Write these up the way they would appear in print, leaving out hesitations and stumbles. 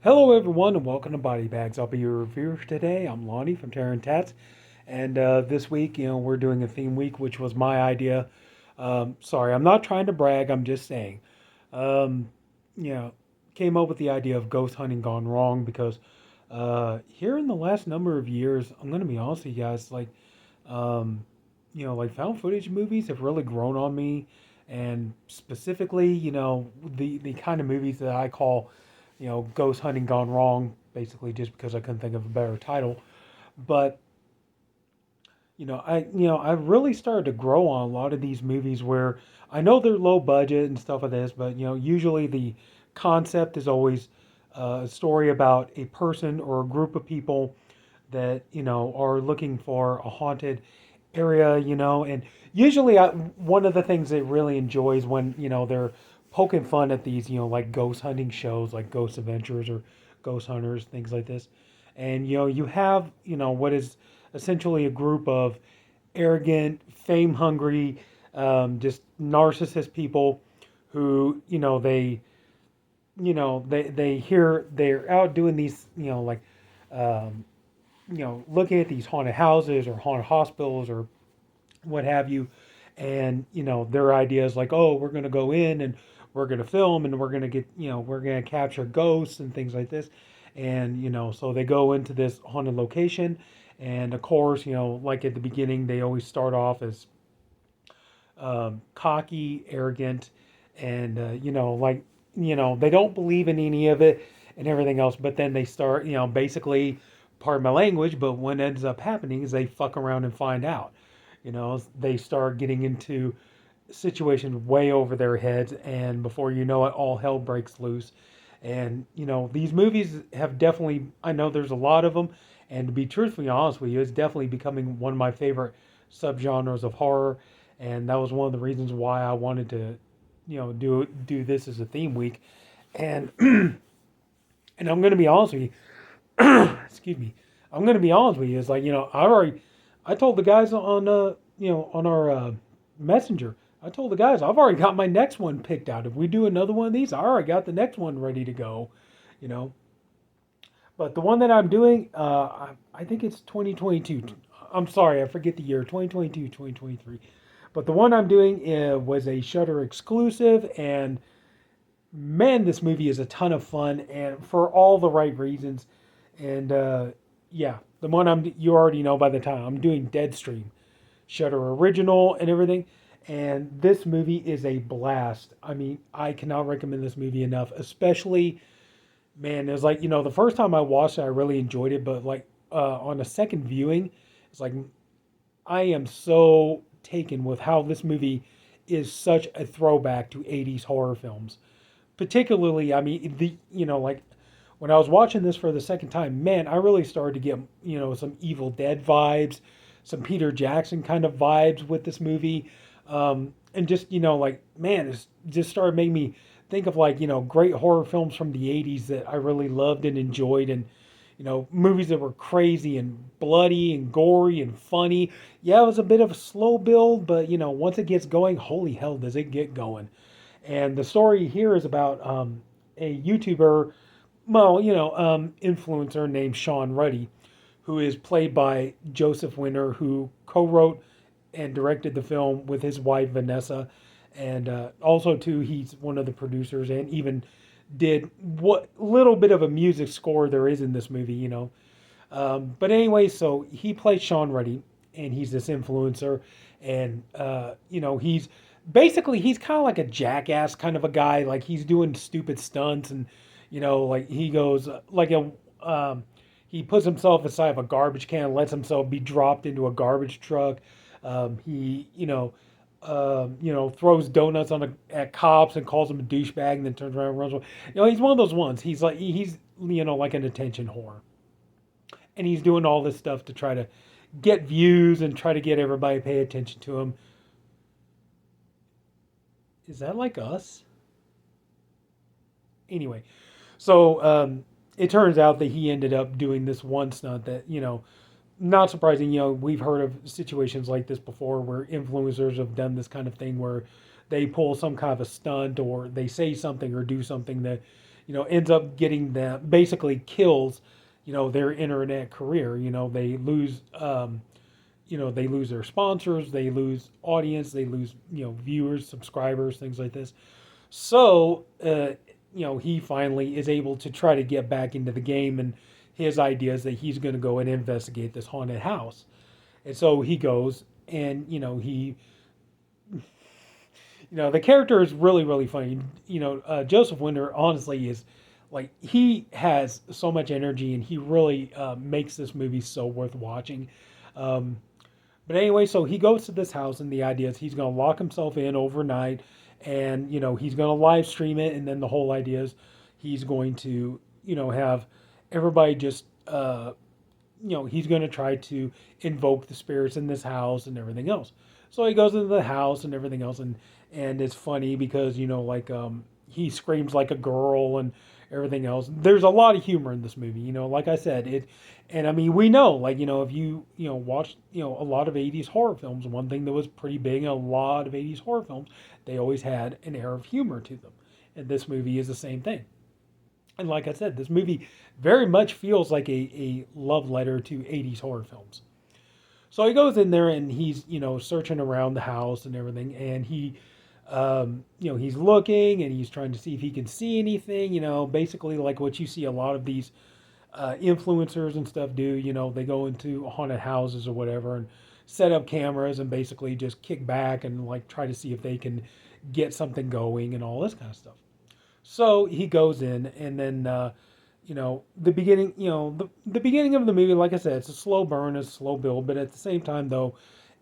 Hello, everyone, and welcome to BodyBags. I'll be your reviewer today. I'm Lonnie from Tats, and this week, we're doing a theme week, which was my idea. Sorry, I'm not trying to brag. I'm just saying, um, you know, came up with the idea of ghost hunting gone wrong because here in the last number of years, I'm gonna be honest with you guys, um, like found footage movies have really grown on me, and specifically, the kind of movies that I call ghost hunting gone wrong, basically just because I couldn't think of a better title. But I've really started to grow on a lot of these movies where I know they're low budget and stuff like this, but usually the concept is always a story about a person or a group of people that are looking for a haunted area, and usually one of the things they really enjoy is when they're poking fun at these like ghost hunting shows like Ghost Adventures or Ghost Hunters, things like this. And you have what is essentially a group of arrogant, fame hungry, just narcissist people who they hear they're out doing these um, looking at these haunted houses or haunted hospitals or what have you. And, their idea is like, oh, we're going to go in and we're going to film and we're going to get, we're going to capture ghosts and things like this. And, so they go into this haunted location. And of course, like at the beginning, they always start off as cocky, arrogant, and, they don't believe in any of it and everything else. But then they start, basically, pardon my language, but what ends up happening is they fuck around and find out. They start getting into situations way over their heads, and before you know it, all hell breaks loose. And these movies have definitely, I know there's a lot of them, and to be truthfully honest with you, it's definitely becoming one of my favorite subgenres of horror. And that was one of the reasons why I wanted to, do this as a theme week. And and I'm gonna be honest with you, excuse me, I'm gonna be honest with you. It's like I told the guys on on our messenger. I told the guys I've already got my next one picked out. If we do another one of these, I already got the next one ready to go. You know, but the one that I'm doing, I think it's 2022. I'm sorry, I forget the year, 2022, 2023. But the one I'm doing was a Shudder exclusive, and man, this movie is a ton of fun, and for all the right reasons. And yeah, the one you already know by the time I'm doing Deadstream, Shudder original and everything. And this movie is a blast. I mean, I cannot recommend this movie enough, especially man, it was like, the first time I watched it, I really enjoyed it, but like on a second viewing, it's like I am so taken with how this movie is such a throwback to 80s horror films. Particularly, I mean, like when I was watching this for the second time, man, I really started to get, some Evil Dead vibes, some Peter Jackson kind of vibes with this movie. And just, like, man, it's just started making me think of like, great horror films from the 80s that I really loved and enjoyed. And, movies that were crazy and bloody and gory and funny. Yeah, it was a bit of a slow build, but, once it gets going, holy hell, does it get going. And the story here is about a YouTuber, well, influencer named Sean Ruddy, who is played by Joseph Winter, who co-wrote and directed the film with his wife Vanessa, and also too he's one of the producers and even did what little bit of a music score there is in this movie, But anyway, so he plays Sean Ruddy, and he's this influencer, and he's basically he's kind of like a jackass kind of a guy. Like he's doing stupid stunts, and like he goes like a he puts himself inside of a garbage can, lets himself be dropped into a garbage truck. He throws donuts at cops and calls them a douchebag, and then turns around and runs away. He's one of those ones. He's like an attention whore, and he's doing all this stuff to try to get views and try to get everybody to pay attention to him. Is that like us? Anyway, so it turns out that he ended up doing this one stunt that not surprising. We've heard of situations like this before where influencers have done this kind of thing where they pull some kind of a stunt or they say something or do something that ends up getting them, basically kills, their internet career. They lose, they lose their sponsors, they lose audience, they lose, viewers, subscribers, things like this. So, he finally is able to try to get back into the game, and his idea is that he's going to go and investigate this haunted house. And so he goes, and the character is really, really funny. Joseph Winder honestly is like, he has so much energy, and he really makes this movie so worth watching. Um, but anyway, so he goes to this house, and the idea is he's going to lock himself in overnight, and he's going to live stream it, and then the whole idea is he's going to have everybody just he's going to try to invoke the spirits in this house and everything else. So he goes into the house and everything else, and it's funny because he screams like a girl and everything else. There's a lot of humor in this movie. Like I said, and I mean, we know, like, if you watch a lot of 80s horror films, one thing that was pretty big in a lot of 80s horror films, they always had an air of humor to them, and this movie is the same thing. And like I said, this movie very much feels like a love letter to 80s horror films. So he goes in there, and he's searching around the house and everything, and he's looking, and he's trying to see if he can see anything. Basically like what you see a lot of these influencers and stuff do. They go into haunted houses or whatever and set up cameras and basically just kick back and like try to see if they can get something going and all this kind of stuff. So he goes in, and then the beginning, the beginning of the movie, like I said, it's a slow burn, it's a slow build, but at the same time, though,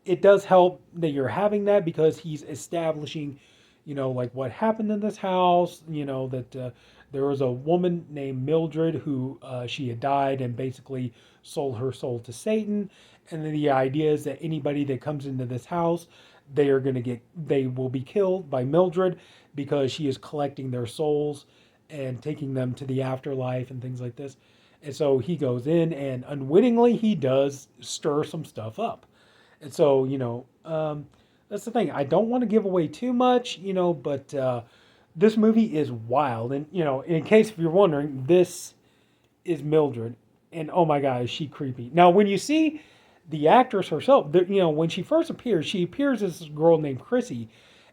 it does help that you're having that, because he's establishing, like what happened in this house. That there was a woman named Mildred who she had died and basically sold her soul to Satan, and then the idea is that anybody that comes into this house, they will be killed by Mildred, because she is collecting their souls and taking them to the afterlife and things like this. And so he goes in, and unwittingly he does stir some stuff up. And so, that's the thing. I don't want to give away too much, but this movie is wild. And, in case if you're wondering, this is Mildred. And oh my God, is she creepy. Now, when you see the actress herself, when she first appears, she appears as this girl named Chrissy.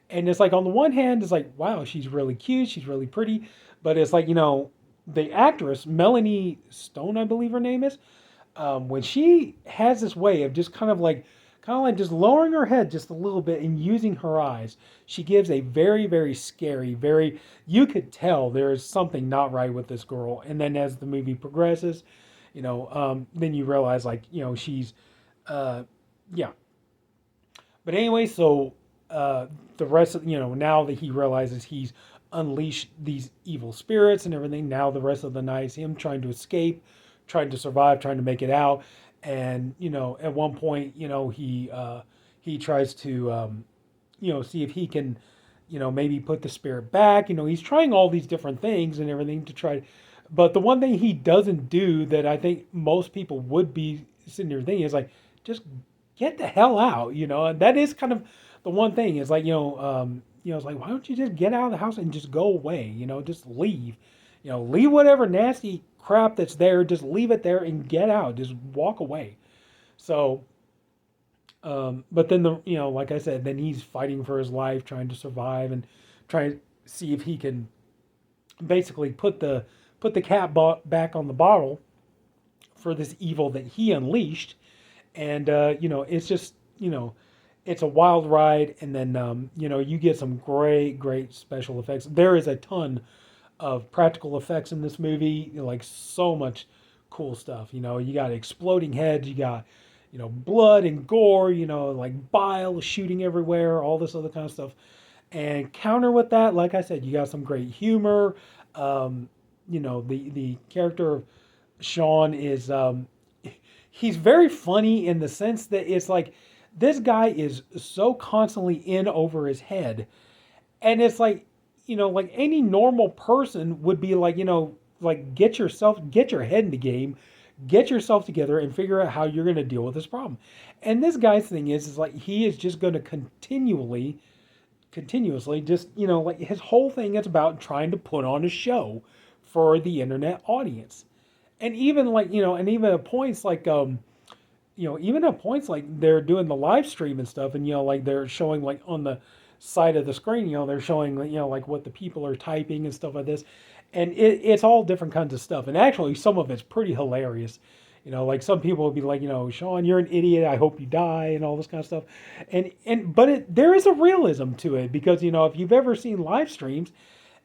And it's like, on the one hand, it's like, wow, she's really cute, she's really pretty. But it's like, the actress, Melanie Stone, I believe her name is, when she has this way of just kind of like just lowering her head just a little bit and using her eyes, she gives a very, very scary, you could tell there is something not right with this girl. And then as the movie progresses, then you realize, like, she's, yeah. But anyway, so the rest of, now that he realizes he's unleashed these evil spirits and everything, now the rest of the night is him trying to escape, trying to survive, trying to make it out. And at one point, he tries to see if he can maybe put the spirit back. He's trying all these different things and everything to try. But the one thing he doesn't do that I think most people would be sitting there thinking is like, just get the hell out. And that is kind of the one thing is like, it's like, why don't you just get out of the house and just go away? Just leave. Leave whatever nasty crap that's there, just leave it there and get out. Just walk away. So, but then like I said, then he's fighting for his life, trying to survive and trying to see if he can basically put the cap back on the bottle for this evil that he unleashed. And it's just it's a wild ride. And then you get some great special effects. There is a ton of practical effects in this movie, like so much cool stuff. You got exploding heads, you got blood and gore, like bile shooting everywhere, all this other kind of stuff. And counter with that, like I said, you got some great humor. The character of Sean is he's very funny in the sense that it's like this guy is so constantly in over his head, and it's like, like any normal person would be like, like get your head in the game, get yourself together and figure out how you're going to deal with this problem. And this guy's thing is like, he is just going to continuously just, like his whole thing is about trying to put on a show for the internet audience. And even like, and even at points like, even at points like they're doing the live stream and stuff, and like they're showing like on the side of the screen, they're showing like, like what the people are typing and stuff like this, and it's all different kinds of stuff. And actually, some of it's pretty hilarious. Like some people will be like, Sean, you're an idiot. I hope you die, and all this kind of stuff. But there is a realism to it because if you've ever seen live streams,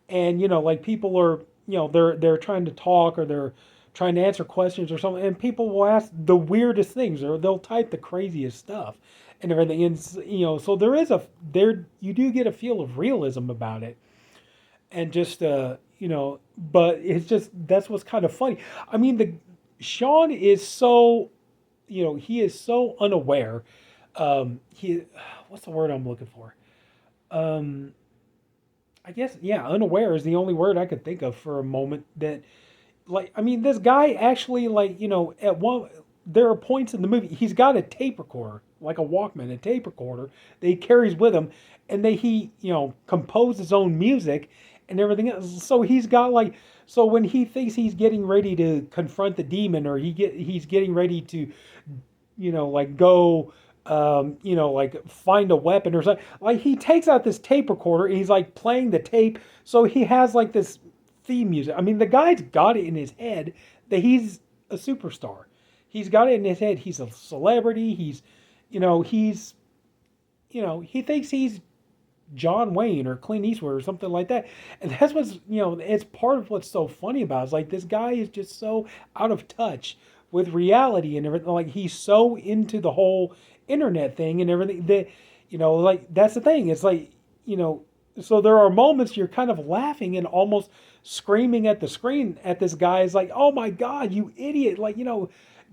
and like people are, they're trying to talk or they're trying to answer questions or something, and people will ask the weirdest things or they'll type the craziest stuff and everything. And so there you do get a feel of realism about it, and just but it's just that's what's kind of funny. I mean, the Sean is so he is so unaware. He what's the word I'm looking for? Um, I guess yeah, unaware is the only word I could think of for a moment. That like I mean, this guy actually like at one there are points in the movie he's got a tape recorder like a Walkman, a tape recorder that he carries with him, and he composed his own music and everything else. So he's got like so when he thinks he's getting ready to confront the demon or he's getting ready to like go, like find a weapon or something. Like he takes out this tape recorder and he's like playing the tape. So he has like this theme music. I mean, the guy's got it in his head that he's a superstar. He's got it in his head. He's a celebrity. He thinks he's John Wayne or Clint Eastwood or something like that. And that's what's, it's part of what's so funny about it. It's like this guy is just so out of touch with reality and everything. Like he's so into the whole internet thing and everything that, like that's the thing. It's like, so there are moments you're kind of laughing and almost screaming at the screen at this guy. Is like, oh my God, you idiot. Like,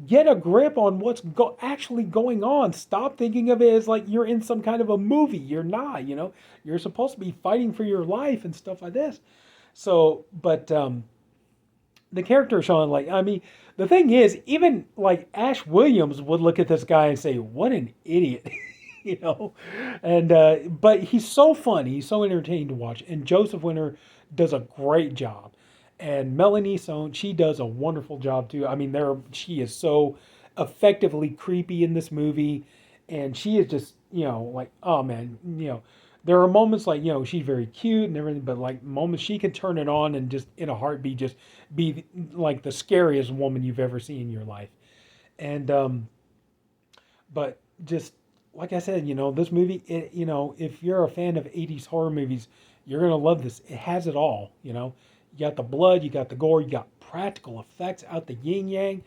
get a grip on what's actually going on. Stop thinking of it as like you're in some kind of a movie. You're not, you're supposed to be fighting for your life and stuff like this. So, but the character Sean, like, I mean, the thing is, even like Ash Williams would look at this guy and say, what an idiot. And but he's so fun. He's so entertaining to watch. And Joseph Winter does a great job. And Melanie Sohn, she does a wonderful job too. I mean, she is so effectively creepy in this movie, and she is just, like, oh man, there are moments like, she's very cute and everything, but like moments she can turn it on and just in a heartbeat just be like the scariest woman you've ever seen in your life. And but just like I said, this movie, if you're a fan of 80s horror movies, you're gonna love this. It has it all, You got the blood, you got the gore, you got practical effects out the yin yang.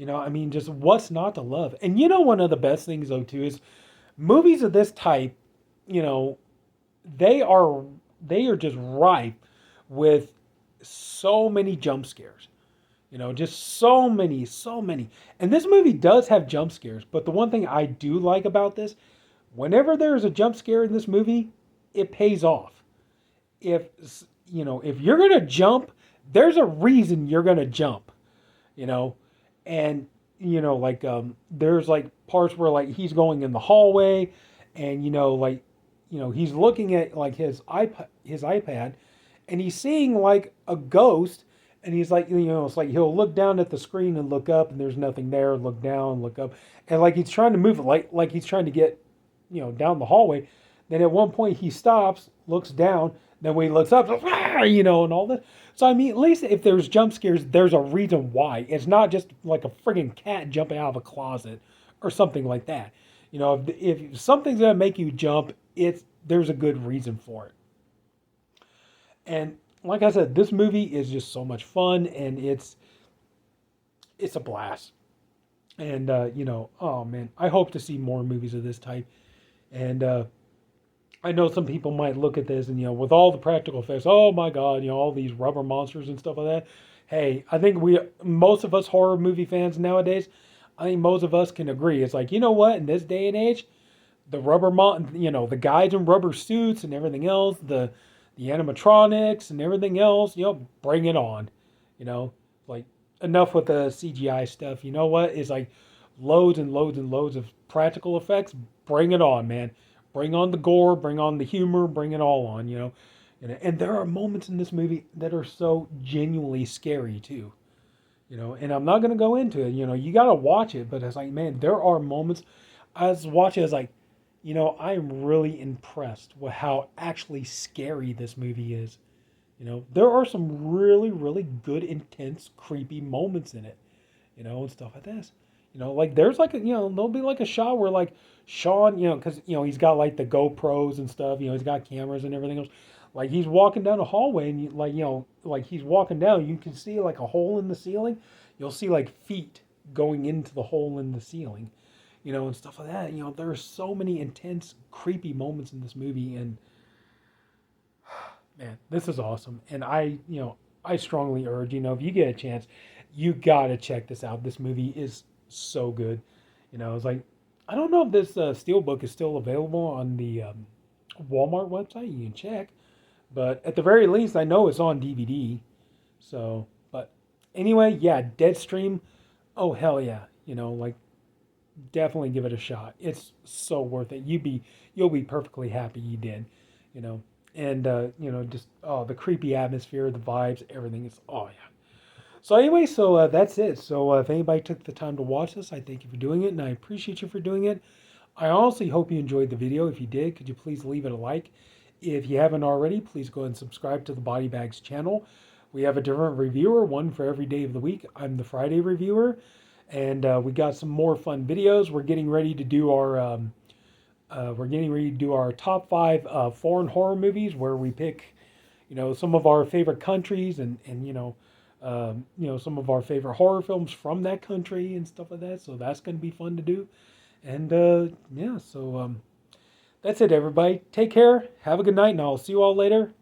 I mean, just what's not to love? And one of the best things though too is movies of this type, they are just ripe with so many jump scares. Just so many, so many. And this movie does have jump scares, but the one thing I do like about this, whenever there's a jump scare in this movie, it pays off. If you're gonna jump, there's a reason you're gonna jump, and like there's like parts where like he's going in the hallway, and like he's looking at like his iPad, and he's seeing like a ghost, and he's like it's like he'll look down at the screen and look up, and there's nothing there. Look down, look up, and like he's trying to move it, like he's trying to get down the hallway. Then at one point he stops, looks down. Then when he looks up, and all that. So, I mean, at least if there's jump scares, there's a reason why. It's not just like a friggin' cat jumping out of a closet or something like that. If something's going to make you jump, there's a good reason for it. And like I said, this movie is just so much fun, and it's a blast. And, oh man, I hope to see more movies of this type. And, I know some people might look at this and, with all the practical effects, oh my God, all these rubber monsters and stuff like that. Hey, I think most of us horror movie fans nowadays, I think most of us can agree. It's like, you know what, in this day and age, the the guys in rubber suits and everything else, the animatronics and everything else, bring it on. Like enough with the CGI stuff. You know what? It's like loads and loads and loads of practical effects. Bring it on, man. Bring on the gore, bring on the humor, bring it all on, And there are moments in this movie that are so genuinely scary too. And I'm not gonna go into it. You gotta watch it, but it's like, man, there are moments. I was watching, I was like, I'm really impressed with how actually scary this movie is. There are some really, really good, intense, creepy moments in it. And stuff like this. Like there's like there'll be like a shot where like Sean, because he's got like the GoPros and stuff. He's got cameras and everything else. Like he's walking down a hallway and like he's walking down, you can see like a hole in the ceiling. You'll see like feet going into the hole in the ceiling, and stuff like that. There are so many intense, creepy moments in this movie, and man, this is awesome. And I strongly urge, if you get a chance, you gotta check this out. This movie is so good. It's like, I don't know if this steelbook is still available on the Walmart website. You can check, but at the very least, I know it's on DVD. So, but anyway, yeah, Deadstream. Oh hell yeah! Like definitely give it a shot. It's so worth it. You'll be perfectly happy you did. You know, and just the creepy atmosphere, the vibes, everything is yeah. So anyway, so that's it. So if anybody took the time to watch this, I thank you for doing it, and I appreciate you for doing it. I honestly hope you enjoyed the video. If you did, could you please leave it a like? If you haven't already, please go ahead and subscribe to the BodyBags channel. We have a different reviewer, one for every day of the week. I'm the Friday reviewer, and we got some more fun videos. We're getting ready to do our top 5 foreign horror movies, where we pick, some of our favorite countries and some of our favorite horror films from that country and stuff like that. So that's going to be fun to do. And yeah, so that's it, everybody. Take care. Have a good night, and I'll see you all later.